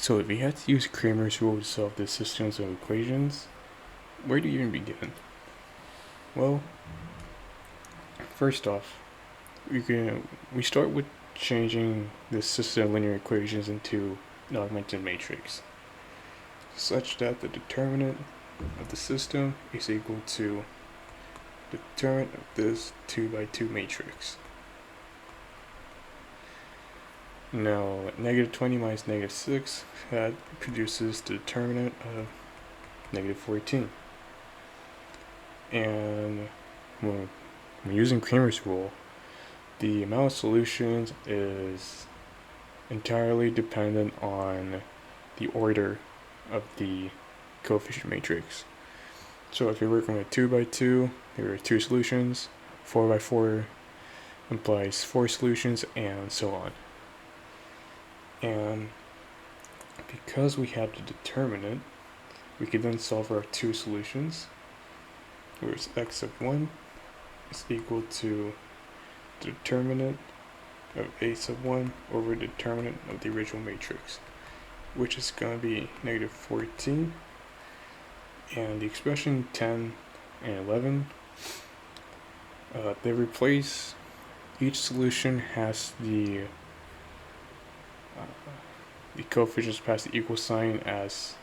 So if you had to use Cramer's rule to solve this systems of equations, where do you even begin? Well, first off, we start with changing the system of linear equations into an augmented matrix, such that the determinant of the system is equal to the determinant of this 2 by 2 matrix. Now, -20 minus -6, that produces the determinant of -14. And when using Cramer's rule, the amount of solutions is entirely dependent on the order of the coefficient matrix. So if you're working with 2 by 2, there are 2 solutions. 4 by 4 implies 4 solutions, and so on. And because we have the determinant, we can then solve our 2 solutions, where x sub 1 is equal to the determinant of a sub 1 over the determinant of the original matrix, which is going to be -14. And the expression 10 and 11, they replace, each solution has the coefficients past the equal sign as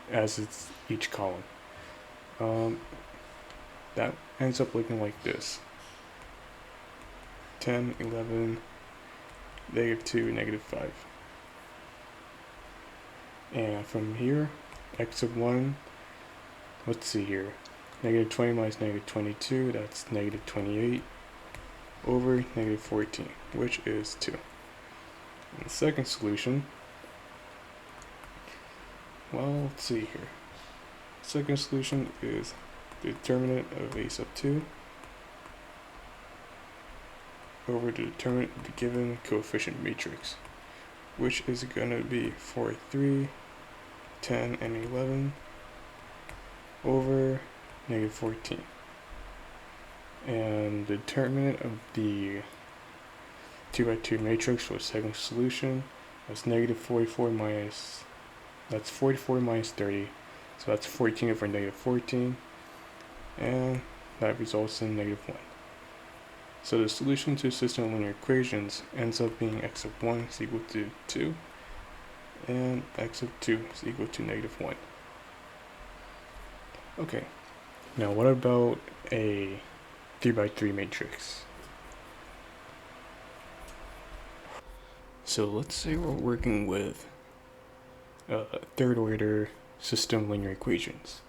it's each column. That ends up looking like this: 10, 11, -2, -5. And from here, x sub 1, let's see here, -20 minus -22, that's -28 over -14, which is 2. And the second solution, well, let's see here. Second solution is the determinant of a sub 2 over the determinant of the given coefficient matrix, which is going to be 4, 3, 10, and 11 over -14. And the determinant of the 2 by 2 matrix for the second solution was -44 minus, that's 44 minus 30, so that's 14 over -14, and that results in -1. So the solution to a system of linear equations ends up being x sub 1 is equal to 2, and x sub 2 is equal to -1. Okay, now what about a 3 by 3 matrix? So let's say we're working with third order system linear equations.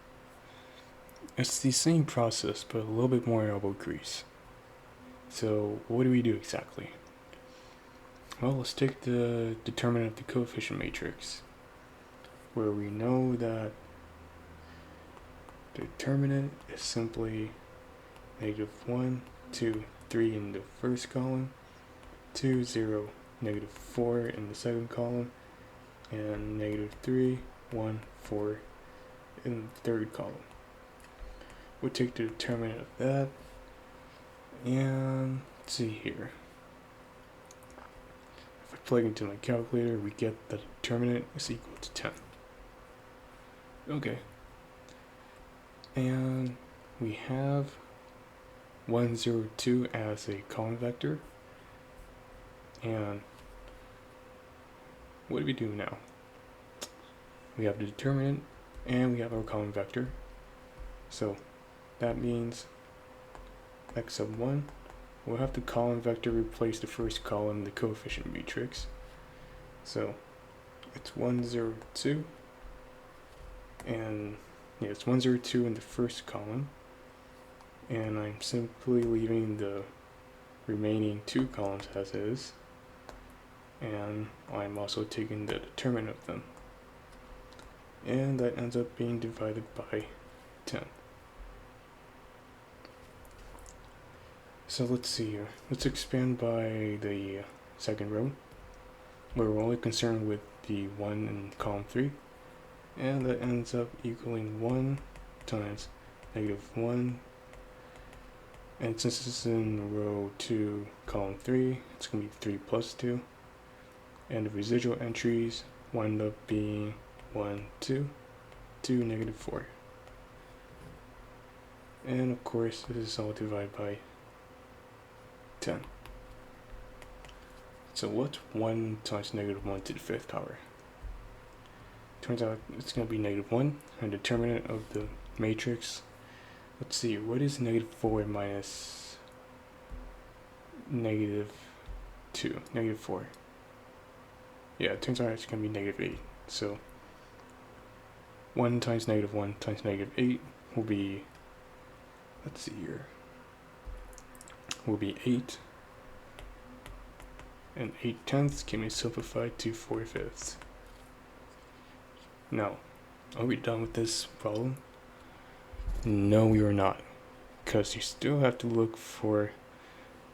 It's the same process, but a little bit more elbow grease. So what do we do exactly? Well, let's take the determinant of the coefficient matrix, where we know that the determinant is simply -1, 2, 3 in the first column, 2, 0, -4 in the second column, and -3, 1, 4 in the third column. We'll take the determinant of that, and let's see here. If I plug into my calculator, we get that the determinant is equal to 10. Okay. And we have 1, 0, 2 as a column vector. And what do we do now? We have the determinant and we have our column vector. So that means x sub 1, we'll have the column vector replace the first column in the coefficient matrix. So it's 1, 0, 2, and yeah, it's 1, 0, 2 in the first column, and I'm simply leaving the remaining 2 columns as is, and I'm also taking the determinant of them, and that ends up being divided by 10. So let's see here. Let's expand by the second row, where we're only concerned with the 1 in column 3, and that ends up equaling 1 times -1, and since this is in row 2, column 3, it's going to be 3 plus 2, and the residual entries wind up being 1, 2, 2, negative 4. And of course, this is all divided by 10. So what's 1 times negative 1 to the 5th power? Turns out it's going to be negative 1, and determinant of the matrix. Let's see, what is negative 4 minus negative 2? Negative 4. Yeah, it turns out it's going to be negative 8. So 1 times negative 1 times negative 8 will be, let's see here, will be 8. And 8/10 can be simplified to 4/5. Now, are we done with this problem? No, we are not. Because you still have to look for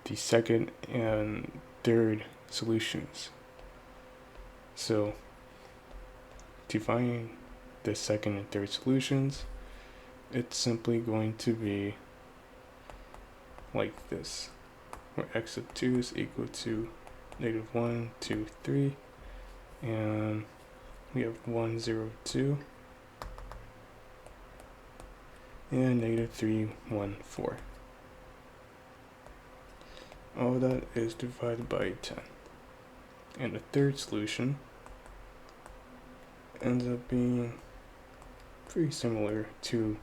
the second and third solutions. So, to find the second and third solutions, it's simply going to be like this, where x of 2 is equal to negative 1, 2, 3, and we have 1, 0, 2, and negative 3, 1, 4. All that is divided by 10. And the third solution ends up being pretty similar to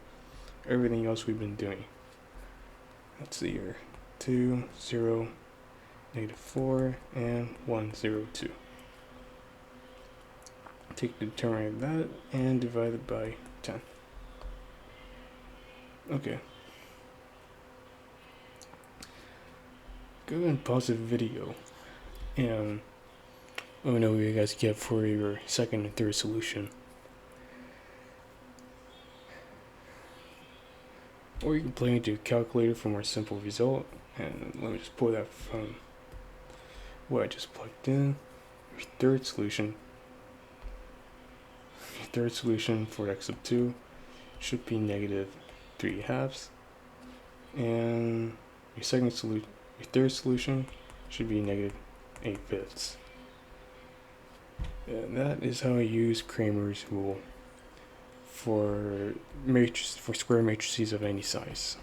everything else we've been doing. Let's see here, 2, 0, negative 4, and 1, 0, 2. Take the determinant of that and divide it by 10. Okay. Go ahead and pause the video and let me know what you guys get for your second and third solution. Or you can plug into your calculator for a more simple result. And let me just pull that from what I just plugged in. Your third solution for x of 2 should be negative 3/2, and your third solution should be negative 8/5. And that is how I use Cramer's rule for square matrices of any size.